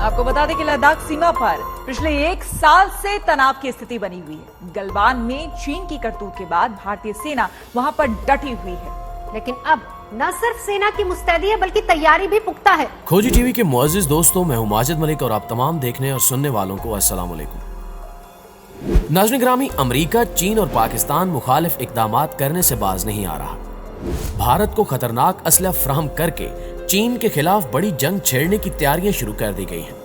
आपको बता दें कि लद्दाख सीमा पर पिछले 1 साल से तनाव की स्थिति बनी हुई है। गलवान में चीन की करतूत के बाद भारतीय सेना वहां पर डटी हुई है, लेकिन अब न सिर्फ सेना की मुस्तैदी है बल्कि तैयारी भी पुख्ता है। खोजी टीवी के मुअज़्ज़िज़ दोस्तों, मैं हूं माजिद मलिक और आप तमाम देखने और सुनने वालों को अस्सलाम वालेकुम। नाज़रीन ग्रामी, अमेरिका, चीन और पाकिस्तान मुखालिफ इक़दामात करने से बाज नहीं आ रहा। भारत को खतरनाक असलहा फराहम करके चीन के खिलाफ बड़ी जंग छेड़ने की तैयारियां शुरू कर दी गई हैं।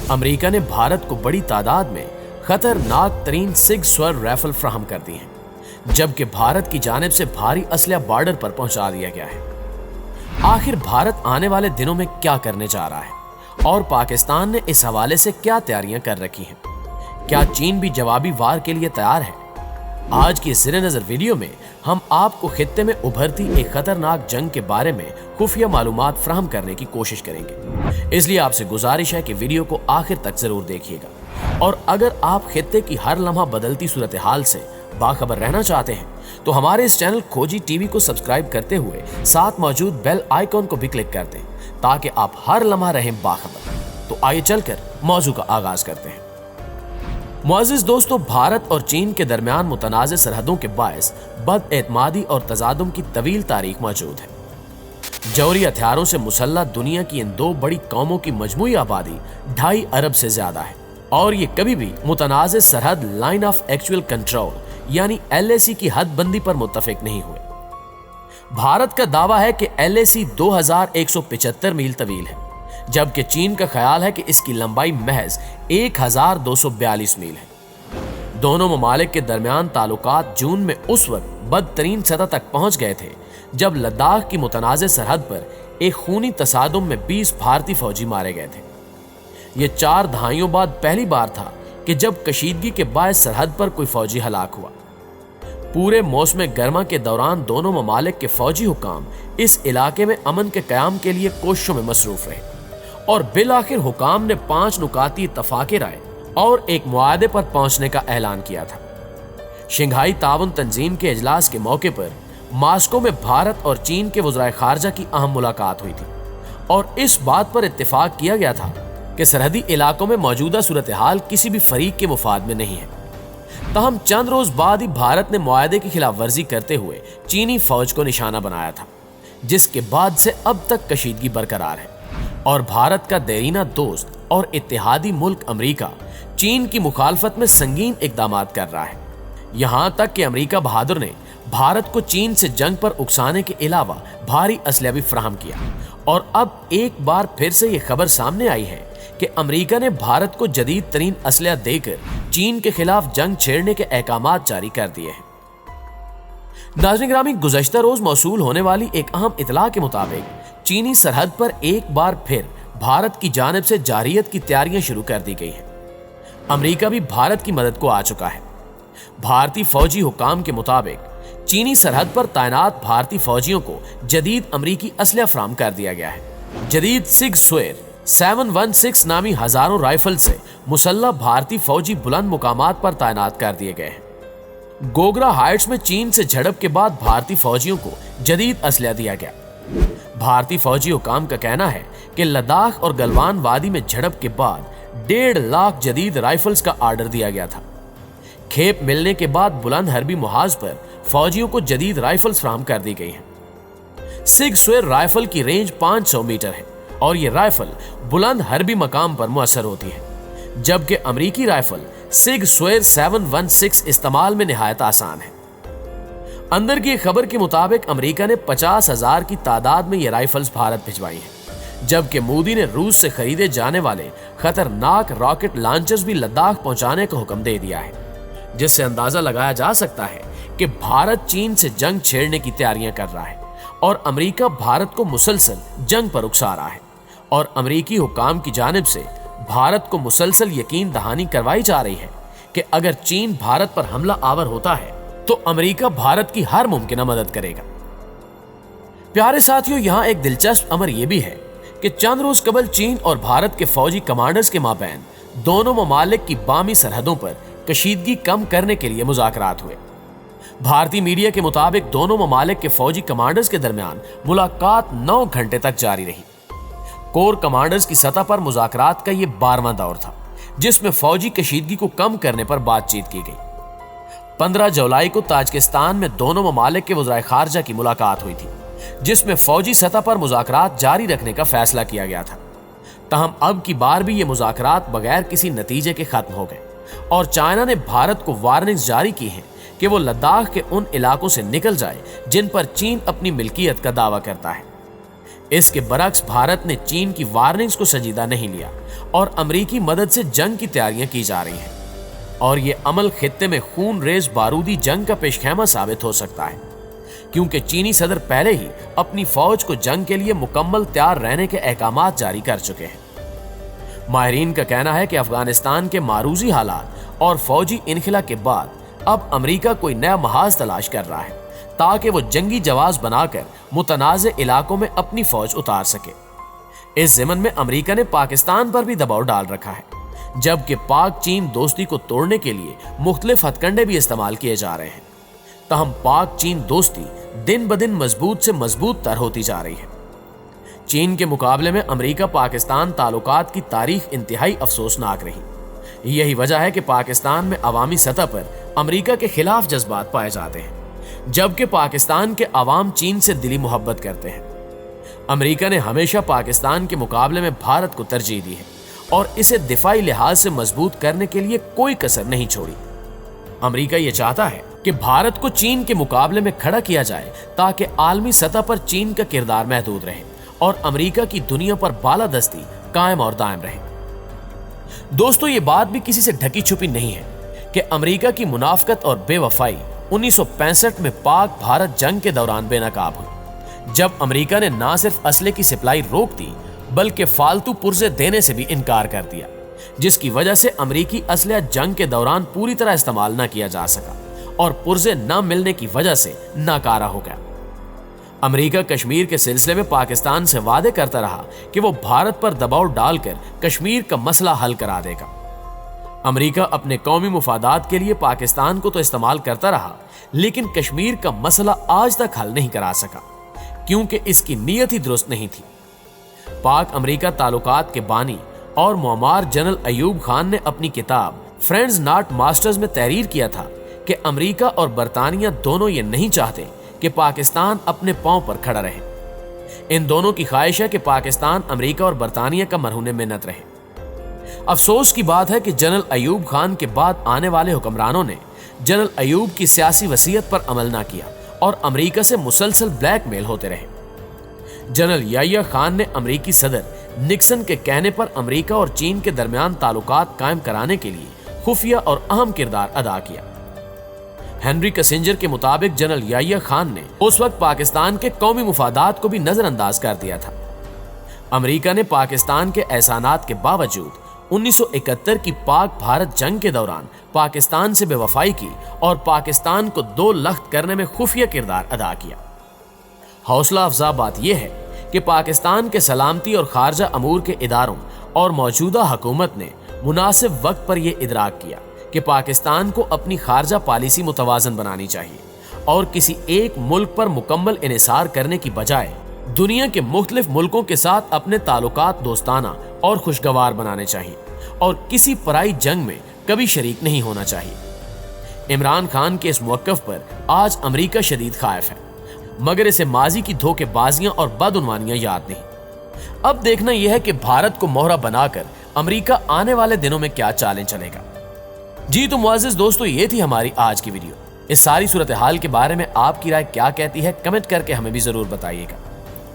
अमेरिका ने भारत को बड़ी तादाद में खतरनाक तरीन सिग स्वैर राइफल फराहम कर दी हैं, जबकि भारत की जानिब से भारी असलहा बॉर्डर पर पहुंचा दिया गया है। आखिर भारत आने वाले दिनों में क्या करने जा रहा है और पाकिस्तान ने इस हवाले से क्या तैयारियां कर रखी हैं? क्या चीन भी जवाबी वार के लिए तैयार है? आज की ज़ेरे नज़र वीडियो में हम आपको खित्ते में उभरती एक खतरनाक जंग के बारे में खुफिया मालूमात फराहम करने की कोशिश करेंगे। इसलिए आपसे गुजारिश है कि वीडियो को आखिर तक जरूर देखिएगा। और अगर आप खित्ते की हर लम्हा बदलती सूरत हाल से बाखबर रहना चाहते हैं तो हमारे इस चैनल खोजी टीवी को सब्सक्राइब करते हुए साथ मौजूद बेल आइकॉन को भी क्लिक कर दें, ताकि आप हर लम्हा रहें बाखबर। तो आइए चलकर मौजू का आगाज करते हैं। मुअज़्ज़िज़ दोस्तों, भारत और चीन के दरमियान मुतनाज़ सरहदों के बायस बदएतमादी और तज़ादुम की तवील तारीख मौजूद है। जौहरी हथियारों से मुसल्लह दुनिया की इन दो बड़ी कौमों की मजमूई आबादी 2.5 अरब से ज्यादा है और ये कभी भी मुतनाज़ सरहद लाइन ऑफ एक्चुअल कंट्रोल यानी LAC की हदबंदी पर मुत्तफिक नहीं हुए। भारत का दावा है कि LAC 2175 मील तवील है, जबकि चीन का ख्याल है कि इसकी लंबाई महज 1242 मील है। दोनों ममालिक के दरमियान ताल्लुकात जून में उस वक्त बदतरीन सतह तक पहुंच गए थे जब लद्दाख की मुतनाज़ सरहद पर एक खूनी तसादुम में 20 भारतीय फौजी मारे गए थे। ये 4 दहाइयों बाद पहली बार था कि जब कशीदगी के बायस सरहद पर कोई फौजी हलाक हुआ। पूरे मौसम गर्मा के दौरान दोनों ममालिक के फौजी हुकाम इस इलाके में अमन के क़याम के लिए कोशिशों में मसरूफ रहे और बिल आखिर हुकाम ने 5 नुकाती इत्तफाक़े राय और एक मुआहदे पर पहुंचने का ऐलान किया था। शंघाई ताउन तंजीम के इजलास के मौके पर मास्को में भारत और चीन के वज़राए ख़ारजा की अहम मुलाकात हुई थी और इस बात पर इत्तेफाक किया गया था कि सरहदी इलाकों में मौजूदा सूरत हाल किसी भी फरीक के मुफाद में नहीं है। तहम चंद रोज बाद ही भारत ने मुआहदे की खिलाफ वर्जी करते हुए चीनी फौज को निशाना बनाया था, जिसके बाद से अब तक कशीदगी बरकरार है और भारत का देरीना दोस्त और इत्तेहादी मुल्क अमेरिका चीन की मुखालफत में संगीन इक़दामात कर रहा है। यहाँ तक कि अमेरिका बहादुर ने भारत को चीन से जंग पर उकसाने के अलावा भारी असलहा भी फराहम किया और अब एक बार फिर से ये खबर सामने आई है कि अमेरिका ने भारत को जदीद तरीन असलहा देकर चीन के खिलाफ जंग छेड़ने के अहकामात जारी कर दिए हैं। नाज़रीन ग्रामी, गुज़श्ता रोज मौसूल होने वाली एक अहम इतला के मुताबिक चीनी सरहद पर एक बार फिर भारत की जानिब से जारियत की तैयारियां शुरू कर दी गई हैं। अमेरिका भी भारत की मदद को आ चुका है। भारतीय फौजी हुकाम के मुताबिक चीनी सरहद पर तैनात भारतीय फौजियों को जदीद अमेरिकी असलहा फराहम कर दिया गया है। जदीद सिग स्वैर 716 नामी हजारों राइफल से मुसल्लह भारतीय फौजी बुलंद मुकामात पर तैनात कर दिए गए हैं। गोगरा हाइट्स में चीन से झड़प के बाद भारतीय फौजियों को जदीद असलहा दिया गया। भारतीय फौजी हुकाम का कहना है कि लद्दाख और गलवान वादी में झड़प के बाद 1.5 लाख जदीद राइफल्स का आर्डर दिया गया था। खेप मिलने के बाद बुलंद हरबी मुहाज पर फौजियों को जदीद राइफल्स फराहम कर दी गई हैं। सिग स्वैर राइफल की रेंज 500 मीटर है और ये राइफल बुलंद हरबी मकाम पर मुअस्सर होती है, जबकि अमेरिकी राइफल सिग स्वैर 716 इस्तेमाल में निहायत आसान है। अंदर की खबर के मुताबिक अमेरिका ने 50,000 की तादाद में ये राइफल्स भारत भिजवाई हैं, जबकि मोदी ने रूस से खरीदे जाने वाले खतरनाक रॉकेट लॉन्चर्स भी लद्दाख पहुंचाने का हुक्म दे दिया है, जिससे अंदाजा लगाया जा सकता है कि भारत चीन से जंग छेड़ने की तैयारियां कर रहा है और अमेरिका भारत को मुसलसल जंग पर उकसा रहा है और अमेरिकी हुकाम की जानिब से भारत को मुसलसल यकीन दहानी करवाई जा रही है कि अगर चीन भारत पर हमला आवर होता है तो अमेरिका भारत की हर मुमकिन मदद करेगा। प्यारे साथियों, यहाँ एक दिलचस्प अमर यह भी है कि चंद रोज कबल चीन और भारत के फौजी कमांडर्स के माबैन दोनों ममालिक की बामी सरहदों पर कशीदगी कम करने के लिए मुज़ाकरात हुए। भारतीय मीडिया के मुताबिक दोनों ममालिक के फौजी कमांडर्स के दरमियान मुलाकात 9 घंटे तक जारी रही। कोर कमांडर्स की सतह पर मुज़ाकरात का यह 12वां दौर था, जिसमें फौजी कशीदगी को कम करने पर बातचीत की गई। 15 जुलाई को ताजिकिस्तान में दोनों ममालिक के वज़राए खारजा की मुलाकात हुई थी, जिसमें फौजी सतह पर मुज़ाकरात जारी रखने का फैसला किया गया था। तहम अब की बार भी ये मुज़ाकरात बगैर किसी नतीजे के खत्म हो गए और चाइना ने भारत को वार्निंग्स जारी की हैं कि वो लद्दाख के उन इलाकों से निकल जाए जिन पर चीन अपनी मिल्कियत का दावा करता है। इसके बरक्स भारत ने चीन की वार्निंग्स को संजीदा नहीं लिया और अमेरिकी मदद से जंग की तैयारियां की जा रही हैं और ये अमल खित्ते में खून रेज बारूदी जंग का पेशखेमा साबित हो सकता है, क्योंकि चीनी सदर पहले ही अपनी फौज को जंग के लिए मुकम्मल तैयार रहने के अहकामात जारी कर चुके हैं। माहिरीन का कहना है कि अफगानिस्तान के मारूजी हालात और फौजी इनखिला के बाद अब अमेरिका कोई नया महाज तलाश कर रहा है ताकि वो जंगी जवाज बनाकर मुतनाज़े इलाकों में अपनी फौज उतार सके। इस ज़मन में अमेरिका ने पाकिस्तान पर भी दबाव डाल रखा है, जबकि पाक चीन दोस्ती को तोड़ने के लिए मुख्तलिफ हथकंडे भी इस्तेमाल किए जा रहे हैं। तहम पाक चीन दोस्ती दिन ब दिन मजबूत से मजबूत तर होती जा रही है। चीन के मुकाबले में अमेरिका पाकिस्तान ताल्लुकात की तारीख इंतहाई अफसोसनाक रही। यही वजह है कि पाकिस्तान में अवामी सतह पर अमेरिका के खिलाफ जज्बात पाए जाते हैं, जबकि पाकिस्तान के अवाम चीन से दिली मोहब्बत करते हैं। अमेरिका ने हमेशा पाकिस्तान के मुकाबले में भारत को तरजीह दी है और इसे दिफाई लिहाज से मजबूत करने के लिए कोई कसर नहीं छोड़ी। अमेरिका ये चाहता है कि भारत को चीन के मुकाबले में खड़ा किया जाए ताकि आलमी सतह पर चीन का किरदार महदूद रहे और अमेरिका की दुनिया पर बालादस्ती कायम और दायम रहे। दोस्तों, ये बात भी किसी से ढकी छुपी नहीं है कि अमेरिका की मुनाफकत और बेवफाई 1965 में पाक भारत जंग के दौरान बेनकाब हुई, जब अमेरिका ने ना सिर्फ असले की सप्लाई रोक दी बल्कि फालतू पुर्जे देने से भी इनकार कर दिया, जिसकी वजह से अमेरिकी असलहा जंग के दौरान पूरी तरह इस्तेमाल न किया जा सका और पुर्जे न मिलने की वजह से नाकारा हो गया। अमेरिका कश्मीर के सिलसिले में पाकिस्तान से वादे करता रहा कि वो भारत पर दबाव डालकर कश्मीर का मसला हल करा देगा। अमेरिका अपने कौमी मुफादात के लिए पाकिस्तान को तो इस्तेमाल करता रहा, लेकिन कश्मीर का मसला आज तक हल नहीं करा सका, क्योंकि इसकी नीयत ही दुरुस्त नहीं थी। पाक अमेरिका ताल्लुकात के बानी और मुअम्मार जनरल अयूब खान ने अपनी किताब फ्रेंड्स नॉट मास्टर्स में तहरीर किया था कि अमेरिका और बरतानिया दोनों ये नहीं चाहते कि पाकिस्तान अपने पांव पर खड़ा रहे। इन दोनों की ख्वाहिश है कि पाकिस्तान अमेरिका और बरतानिया का मरहून मिन्नत रहे। अफसोस की बात है कि जनरल अयूब खान के बाद आने वाले हुक्मरानों ने जनरल अयूब की सियासी वसीयत पर अमल ना किया और अमेरिका से मुसलसल ब्लैकमेल होते रहे। जनरल याह्या खान ने अमेरिकी सदर निक्सन के कहने पर अमेरिका और चीन के दरमियान ताल्लुकात कायम कराने के लिए खुफिया और अहम किरदार अदा किया। हेनरी किसिंजर के मुताबिक जनरल याह्या खान ने उस वक्त पाकिस्तान के कौमी मुफादात को भी नजरअंदाज कर दिया था। अमेरिका ने पाकिस्तान के एहसानात के बावजूद 1971 की पाक भारत जंग के दौरान पाकिस्तान से बेवफाई की और पाकिस्तान को दो लख्त करने में खुफिया किरदार अदा किया। हौसला अफजा बात यह है कि पाकिस्तान के सलामती और खारजा अमूर के इदारों और मौजूदा हुकूमत ने मुनासिब वक्त पर यह इदराक किया कि पाकिस्तान को अपनी खारजा पॉलिसी मुतवाजन बनानी चाहिए और किसी एक मुल्क पर मुकम्मल इन्हिसार करने की बजाय दुनिया के मुख्तलिफ मुल्कों के साथ अपने ताल्लुकात दोस्ताना और खुशगवार बनाने चाहिए और किसी पराई जंग में कभी शरीक नहीं होना चाहिए। इमरान खान के इस मौक़िफ़ पर आज अमेरिका शदीद खाइफ है, मगर इसे माजी की धोखेबाजियां और बदउनवानियां याद नहीं। अब देखना यह है कि भारत को मोहरा बनाकर अमेरिका आने वाले दिनों में क्या चालें चलेगा। जी तो मुअज़्ज़िज़ दोस्तों, ये थी हमारी आज की वीडियो। इस सारी सूरत हाल के बारे में आपकी राय क्या कहती है, कमेंट करके हमें भी जरूर बताइएगा।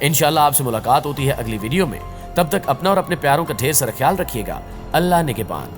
इंशाअल्लाह आपसे मुलाकात होती है अगली वीडियो में। तब तक अपना और अपने प्यारों का ढेर सारा ख्याल रखिएगा। अल्लाह निगहबान।